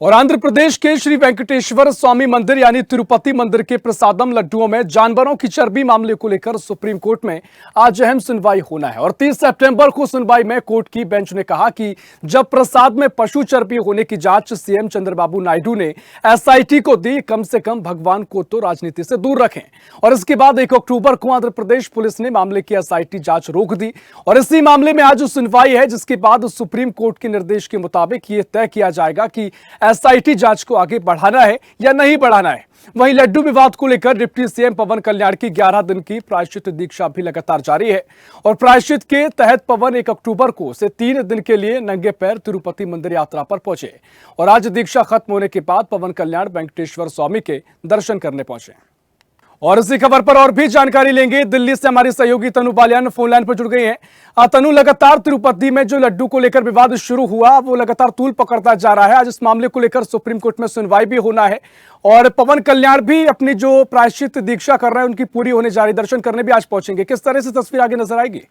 और आंध्र प्रदेश के श्री वेंकटेश्वर स्वामी मंदिर यानी तिरुपति मंदिर के प्रसादम लड्डुओं में जानवरों की चर्बी मामले को लेकर सुप्रीम कोर्ट में आज अहम सुनवाई होना है। और 30 सितंबर को सुनवाई में कोर्ट की बेंच ने कहा कि जब प्रसाद में पशु चर्बी होने की जांच सीएम चंद्रबाबू नायडू ने एसआईटी को दी, कम से कम भगवान को तो राजनीति से दूर रखें। और इसके बाद 1 अक्टूबर को आंध्र प्रदेश पुलिस ने मामले की एसआईटी जांच रोक दी और इसी मामले में आज सुनवाई है, जिसके बाद सुप्रीम कोर्ट के निर्देश के मुताबिक यह तय किया जाएगा कि एसआईटी जांच को आगे बढ़ाना है या नहीं बढ़ाना है। वहीं लड्डू विवाद को लेकर डिप्टी सीएम पवन कल्याण की 11 दिन की प्रायश्चित दीक्षा भी लगातार जारी है और प्रायश्चित के तहत पवन 1 अक्टूबर को से 3 दिन के लिए नंगे पैर तिरुपति मंदिर यात्रा पर पहुंचे और आज दीक्षा खत्म होने के बाद पवन कल्याण वेंकटेश्वर स्वामी के दर्शन करने पहुंचे। और इसी खबर पर और भी जानकारी लेंगे। दिल्ली से हमारी सहयोगी तनु बालियान फोन लाइन पर जुड़ गई हैं। तनु, लगातार तिरुपति में जो लड्डू को लेकर विवाद शुरू हुआ वो लगातार तूल पकड़ता जा रहा है। आज इस मामले को लेकर सुप्रीम कोर्ट में सुनवाई भी होना है और पवन कल्याण भी अपनी जो प्रायश्चित दीक्षा कर रहे हैं उनकी पूरी होने जा रही, दर्शन करने भी आज पहुंचेंगे। किस तरह से तस्वीर आगे नजर आएगी?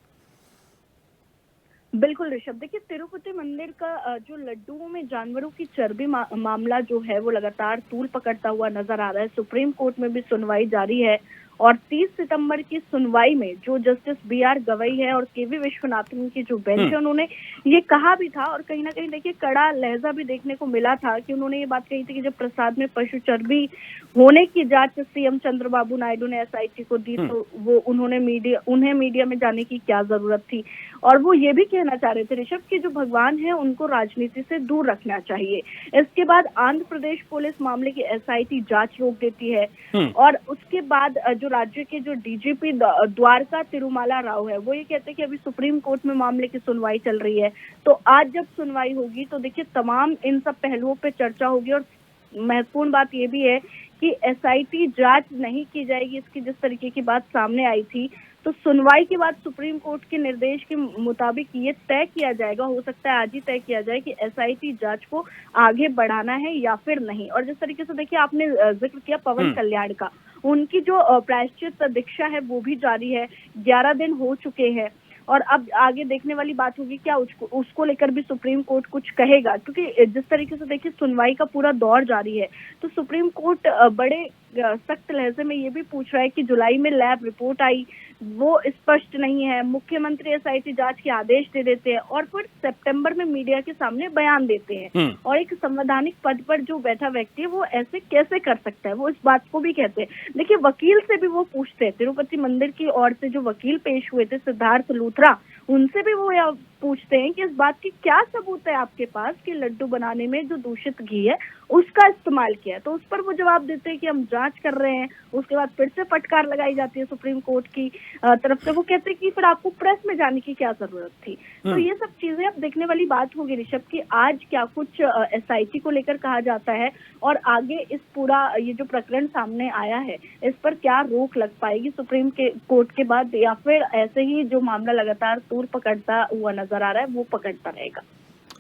बिल्कुल ऋषभ, देखिए तिरुपति मंदिर का जो लड्डुओं में जानवरों की चर्बी मामला जो है वो लगातार तूल पकड़ता हुआ नजर आ रहा है। सुप्रीम कोर्ट में भी सुनवाई जारी है और 30 सितंबर की सुनवाई में जो जस्टिस बीआर गवई है और केवी विश्वनाथन की जो बेंच है, उन्होंने ये कहा भी था और कहीं ना कहीं देखिए कड़ा लहजा भी देखने को मिला था कि उन्होंने ये बात कही थी कि जब प्रसाद में पशु चर्बी होने की जांच सीएम चंद्रबाबू नायडू ने एसआईटी को दी तो वो उन्हें मीडिया में जाने की क्या जरूरत थी। और वो ये भी कहना चाह रहे थे ऋषभ कि जो भगवान है उनको राजनीति से दूर रखना चाहिए। इसके बाद आंध्र प्रदेश पुलिस मामले की एसआईटी जांच रोक देती है और उसके बाद जो राज्य के जो डीजीपी द्वारका तिरुमाला राव है वो ये कहते हैं कि अभी सुप्रीम कोर्ट में मामले की सुनवाई चल रही है, तो आज जब सुनवाई होगी तो देखिए तमाम इन सब पहलुओं पे चर्चा होगी। और महत्वपूर्ण बात ये भी है कि एसआईटी जांच नहीं की जाएगी, इसकी जिस तरीके की बात सामने आई थी, तो सुनवाई के बाद सुप्रीम कोर्ट के निर्देश के मुताबिक ये तय किया जाएगा, हो सकता है आज ही तय किया जाए कि एसआईटी जांच को आगे बढ़ाना है या फिर नहीं। और जिस तरीके से देखिए आपने जिक्र किया पवन कल्याण का, उनकी जो प्रायश्चित दीक्षा है वो भी जारी है, 11 दिन हो चुके हैं और अब आगे देखने वाली बात होगी क्या उसको लेकर भी सुप्रीम कोर्ट कुछ कहेगा, क्योंकि जिस तरीके से देखिए सुनवाई का पूरा दौर जारी है तो सुप्रीम कोर्ट बड़े सख्त लहजे में ये भी पूछ रहा है कि जुलाई में लैब रिपोर्ट आई वो स्पष्ट नहीं है, मुख्यमंत्री एसआईटी जांच के आदेश दे देते हैं और फिर सितंबर में मीडिया के सामने बयान देते हैं और एक संवैधानिक पद पर जो बैठा व्यक्ति है वो ऐसे कैसे कर सकता है, वो इस बात को भी कहते हैं। देखिए वकील से भी वो पूछते हैं, तिरुपति मंदिर की ओर से जो वकील पेश हुए थे सिद्धार्थ लूथरा, उनसे भी वो पूछते हैं कि इस बात की क्या सबूत है आपके पास कि लड्डू बनाने में जो दूषित घी है उसका इस्तेमाल किया है, तो उस पर वो जवाब देते हैं कि हम जांच कर रहे हैं। उसके बाद फिर से फटकार लगाई जाती है सुप्रीम कोर्ट की तरफ से, वो कहते हैं कि फिर आपको प्रेस में जाने की क्या जरूरत थी। तो ये सब चीजें अब देखने वाली बात होगी ऋषभ की आज क्या कुछ एसआईटी को लेकर कहा जाता है और आगे इस पूरा ये जो प्रकरण सामने आया है इस पर क्या रोक लग पाएगी सुप्रीम कोर्ट के बाद, या फिर ऐसे ही जो मामला लगातार तूल पकड़ता हुआ नजर आ रहा है वो पकड़ता रहेगा।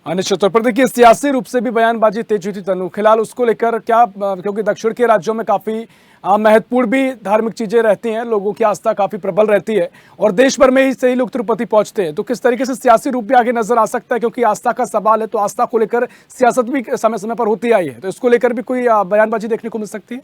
निश्चित तौर पर देखिए सियासी रूप से भी बयानबाजी तेज हुई थी तनु, फिलहाल उसको लेकर क्या, क्योंकि दक्षिण के राज्यों में काफी महत्वपूर्ण भी धार्मिक चीजें रहती हैं, लोगों की आस्था काफी प्रबल रहती है और देश भर में ही सही लोग तिरुपति पहुंचते हैं, तो किस तरीके से सियासी रूप भी आगे नजर आ सकता है, क्योंकि आस्था का सवाल है तो आस्था को लेकर सियासत भी समय समय पर होती आई है, तो इसको लेकर भी कोई बयानबाजी देखने को मिल सकती है?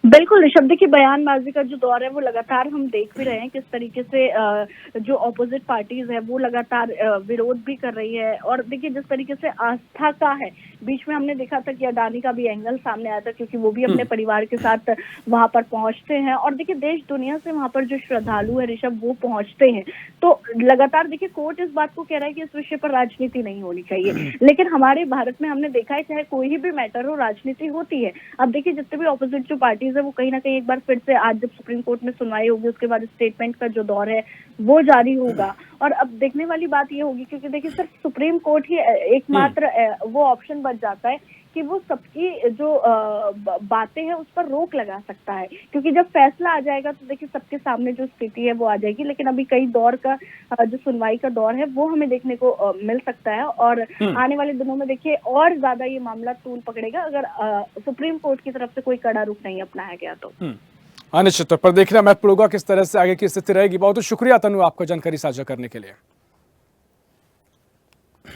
बिल्कुल ऋषभ, देखिए बयानबाजी का जो दौर है वो लगातार हम देख भी रहे हैं किस तरीके से जो ऑपोजिट पार्टीज है वो लगातार विरोध भी कर रही है। और देखिए जिस तरीके से आस्था का है, बीच में हमने देखा था कि अडानी का भी एंगल सामने आया था क्योंकि वो भी अपने परिवार के साथ वहां पर पहुंचते हैं और देखिए देश दुनिया से वहां पर जो श्रद्धालु है ऋषभ वो पहुंचते हैं, तो लगातार देखिए कोर्ट इस बात को कह रहा है कि इस विषय पर राजनीति नहीं होनी चाहिए। लेकिन हमारे भारत में हमने देखा है चाहे कोई भी मैटर हो राजनीति होती है। अब देखिए जितने भी ऑपोजिट जो पार्टीज है वो कहीं ना कहीं एक बार फिर से आज जब सुप्रीम कोर्ट में सुनवाई होगी उसके बाद स्टेटमेंट का जो दौर है वो जारी होगा और अब देखने वाली बात ये होगी क्योंकि देखिए सिर्फ सुप्रीम कोर्ट ही एकमात्र वो ऑप्शन बच जाता है कि वो सबकी जो बातें हैं उस पर रोक लगा सकता है, क्योंकि जब फैसला आ जाएगा तो देखिए सबके सामने जो स्थिति है वो आ जाएगी। लेकिन अभी कई दौर का जो सुनवाई का दौर है वो हमें देखने को मिल सकता है और आने वाले दिनों में देखिए और ज्यादा ये मामला तूल पकड़ेगा अगर सुप्रीम कोर्ट की तरफ से कोई कड़ा रुख नहीं अपनाया गया तो। निश्चित तौर पर देखना महत्वपूर्ण होगा किस तरह से आगे की स्थिति रहेगी। बहुत शुक्रिया तनु आपको जानकारी साझा करने के लिए।